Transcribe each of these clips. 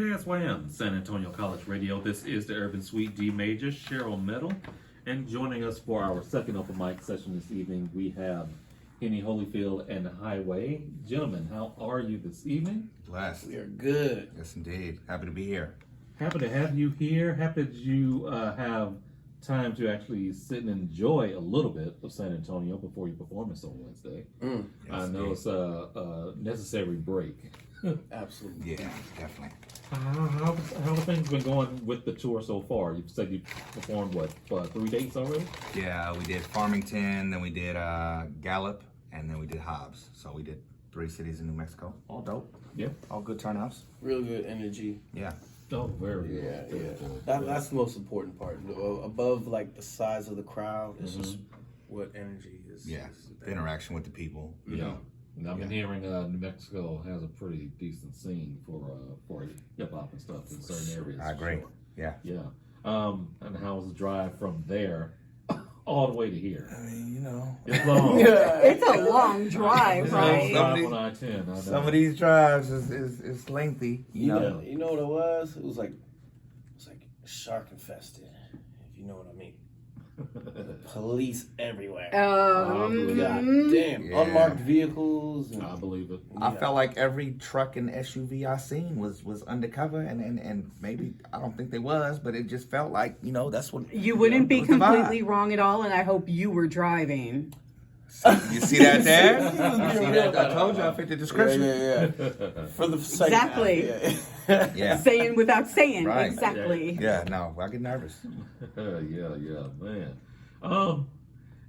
KSYM, San Antonio College Radio. This is the Urban Suite D Major, Cheryl Metal. And joining us for our second open mic session this evening, we have Henny, Holyfield, and Hiway. Gentlemen, how are you this evening? Blessed. We are good. Yes, indeed. Happy to be here. Happy to have you here. Happy that you have time to actually sit and enjoy a little bit of San Antonio before your performance on Wednesday. Yes, I know it's a necessary break. Absolutely. Yeah, definitely. How have things been going with the tour so far? You said you performed, what 3 dates already? Yeah, we did Farmington, then we did Gallup, and then we did Hobbs. So we did 3 cities in New Mexico. All dope. Yeah. All good turnouts. Real good energy. Yeah. Oh, very good. Yeah, Very yeah. good. That's the most important part. Above like the size of the crowd, it's just what energy is. Yeah. is The there. interaction with the people. You Yeah. know. And I've been hearing New Mexico has a pretty decent scene for hip hop and stuff in certain areas. I agree. Sure. Yeah. Yeah. And how was the drive from there all the way to here? I mean, you know. It's long. It's a long drive, It's a long right? drive on I-10. I know. Some of these drives is lengthy. You know. You know what it was? It was like shark infested, if you know what I mean. Police everywhere. God damn. Yeah. Unmarked vehicles. And, I believe it. I felt like every truck and SUV I seen was undercover, and maybe I don't think they was, but it just felt like, you know, that's what You wouldn't be it was the vibe. completely wrong at all, and I hope you were driving. You see that there? You see that? I told you I fit the description. yeah. For the second Exactly. half, yeah. Yeah. Saying without saying. Right. Exactly. Yeah, no, I get nervous. yeah, man.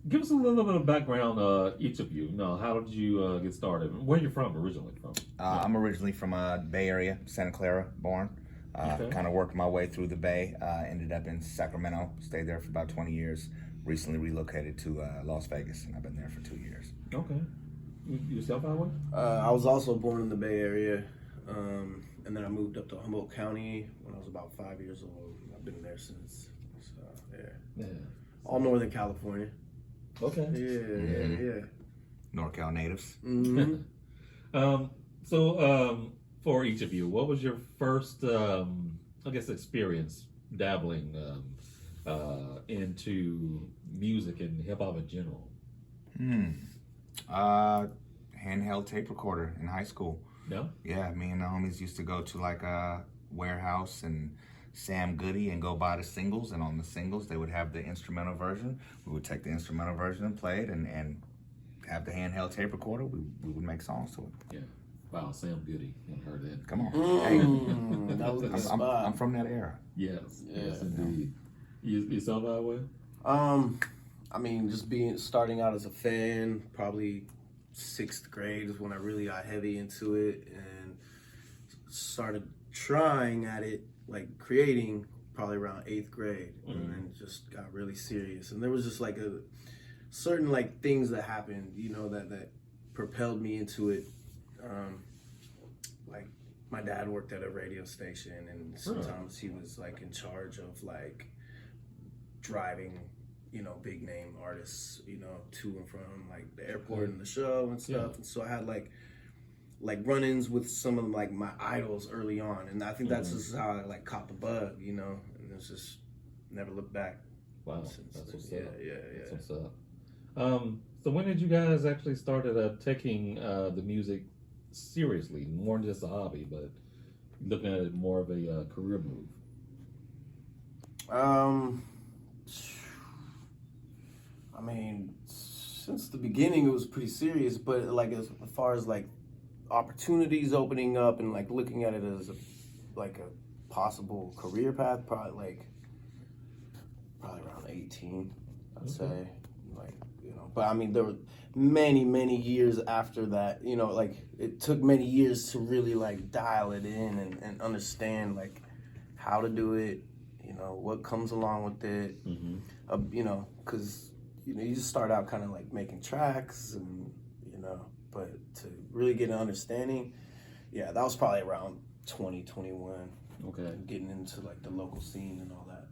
Give us a little bit of background, each of you. How did you get started? Where are you from originally? I'm originally from Bay Area, Santa Clara, born. Okay. Kind of worked my way through the Bay. Ended up in Sacramento. Stayed there for about 20 years. Recently relocated to Las Vegas, and I've been there for 2 years. Okay. Yourself, Hiway? I was also born in the Bay Area, and then I moved up to Humboldt County when I was about 5 years old. I've been there since. So, yeah. All Northern California. Okay. Yeah. NorCal natives. Mm-hmm. So, for each of you, what was your first, experience dabbling into music and hip hop in general? Handheld tape recorder in high school. No? Yeah, me and the homies used to go to like a warehouse and Sam Goody and go buy the singles, and on the singles they would have the instrumental version. We would take the instrumental version and play it, and have the handheld tape recorder. We would make songs to it. Yeah. Wow, Sam Goody. Haven't heard that. Come on. Hey, That was a good spot. I'm from that era. Yes. Yeah. Yes, indeed. Yourself, Hiway? I mean, just starting out as a fan, probably 6th grade is when I really got heavy into it and started trying at it, like creating, probably around 8th grade, and then just got really serious. And there was just like a certain like things that happened, you know, that propelled me into it. Like my dad worked at a radio station, and sometimes he was like in charge of like driving, you know, big name artists, you know, to and from like the airport and the show and stuff. Yeah. And so I had like run-ins with some of like my idols early on, and I think that's just how I like caught the bug, you know, and it's just never looked back. Wow. Since That's then. what's Yeah. up. That's what's up. So when did you guys actually started taking the music seriously, more than just a hobby, but looking at it more of a career move? I mean, since the beginning, it was pretty serious, but like as far as like opportunities opening up and like looking at it as a possible career path, probably around 18, I'd say. Like, you know, but I mean, there were many years after that, you know, like it took many years to really like dial it in and understand like how to do it, you know, what comes along with it, you know, because, you know, you just start out kind of like making tracks and, you know, but to really get an understanding, yeah, that was probably around 2021. Okay. Getting into like the local scene and all that.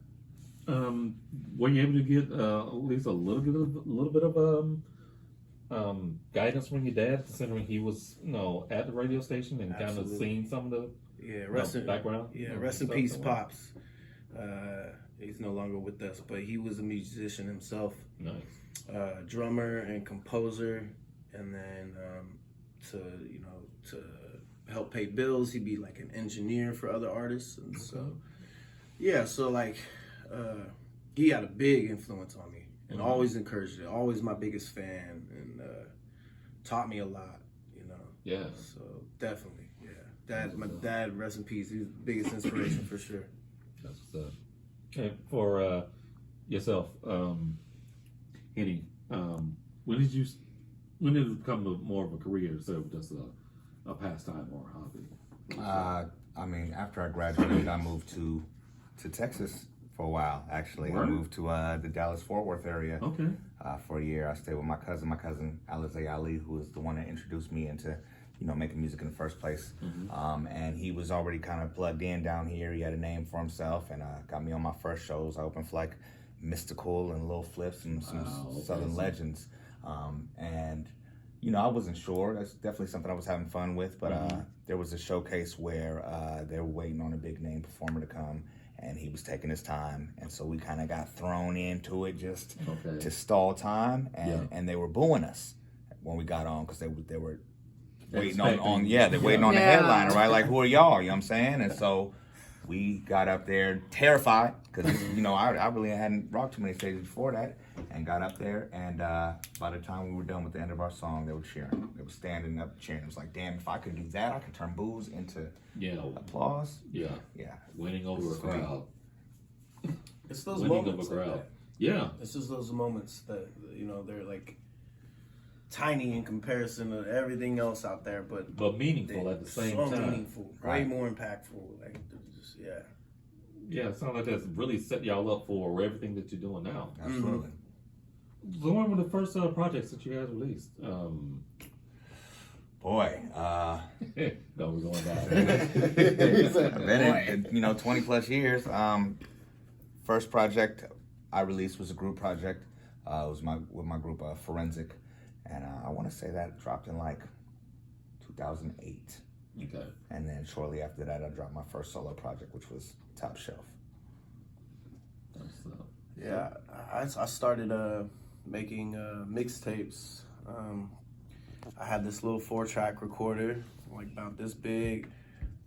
Were you able to get at least a little bit of guidance from your dad, considering he was, you know, at the radio station and kind of Absolutely. seen some of the Yeah, rest in background. Yeah, rest in peace, Pops. He's no longer with us, but he was a musician himself. Nice. Drummer and composer, and then to help pay bills, he'd be like an engineer for other artists, and so yeah, so like he had a big influence on me, and always encouraged it. Always my biggest fan, and taught me a lot, you know. Yeah. So definitely, yeah. My dad, rest in peace. He's the biggest inspiration for sure. That's what's up. Okay, for yourself, Henny, when did it become more of a career instead of just a pastime or a hobby? I mean, after I graduated, I moved to Texas for a while. Actually, Where? I moved to the Dallas-Fort Worth area. Okay. For a year. I stayed with my cousin Alizé Ali, who was the one that introduced me into, making music in the first place. And he was already kind of plugged in down here. He had a name for himself, and got me on my first shows. I opened for like Mystical and Lil Flips and some Southern legends. And I wasn't sure. That's definitely something I was having fun with. But there was a showcase where they were waiting on a big name performer to come, and he was taking his time, and so we kind of got thrown into it just to stall time, and they were booing us when we got on because they were waiting on they're waiting on the headliner, right? Like, who are y'all? You know what I'm saying? And so we got up there terrified because I really hadn't rocked too many stages before that, and got up there, and by the time we were done with the end of our song, they were cheering. They were standing up cheering. It was like, damn, if I could do that, I could turn boos into applause. Yeah. Winning over a crowd. It's those Winning moments over a like crowd. that. Yeah. It's just those moments that they're like tiny in comparison to everything else out there, but meaningful at the same so time. meaningful, way more impactful. Like just Yeah, it sounds like that's really set y'all up for everything that you're doing now. Absolutely. So when were the first projects that you guys released? Boy, no, we're going back. I've been in 20 plus years. First project I released was a group project. It was with my group Forensic, and I want to say that dropped in like 2008. Okay. And then shortly after that, I dropped my first solo project, which was Top Shelf. yeah. I started making mixtapes. I had this little 4-track recorder, like about this big,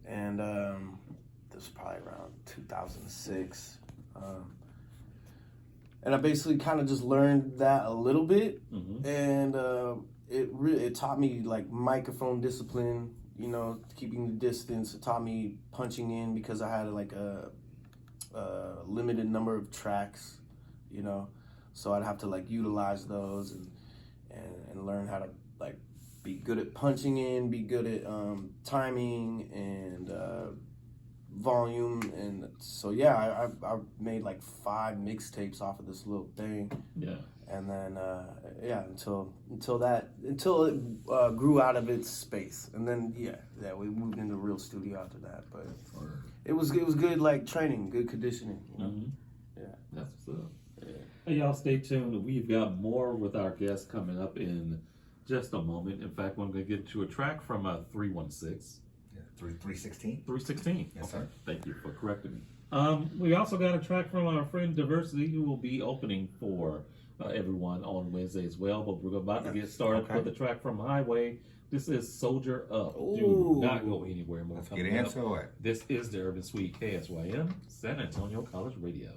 and this was probably around 2006. And I basically kind of just learned that a little bit, and it taught me like microphone discipline, keeping the distance. It taught me punching in because I had like a limited number of tracks, so I'd have to like utilize those and learn how to like be good at punching in, be good at timing and volume, and so I made like 5 mixtapes off of this little thing. Yeah. And then until it grew out of its space, and then we moved into real studio after that. But it was good, like training, good conditioning. Yeah, that's what's up. Hey, y'all, stay tuned. We've got more with our guests coming up in just a moment. In fact, we're going to get to a track from 316. 316. 316. Yes, sir. Thank you for correcting me. We also got a track from our friend Diversity, who will be opening for everyone on Wednesday as well. But we're about to get started with a track from Hiway. This is Soldier Up. Do not go anywhere more. Let's get into it. This is the Urban Suite KSYM, San Antonio College Radio.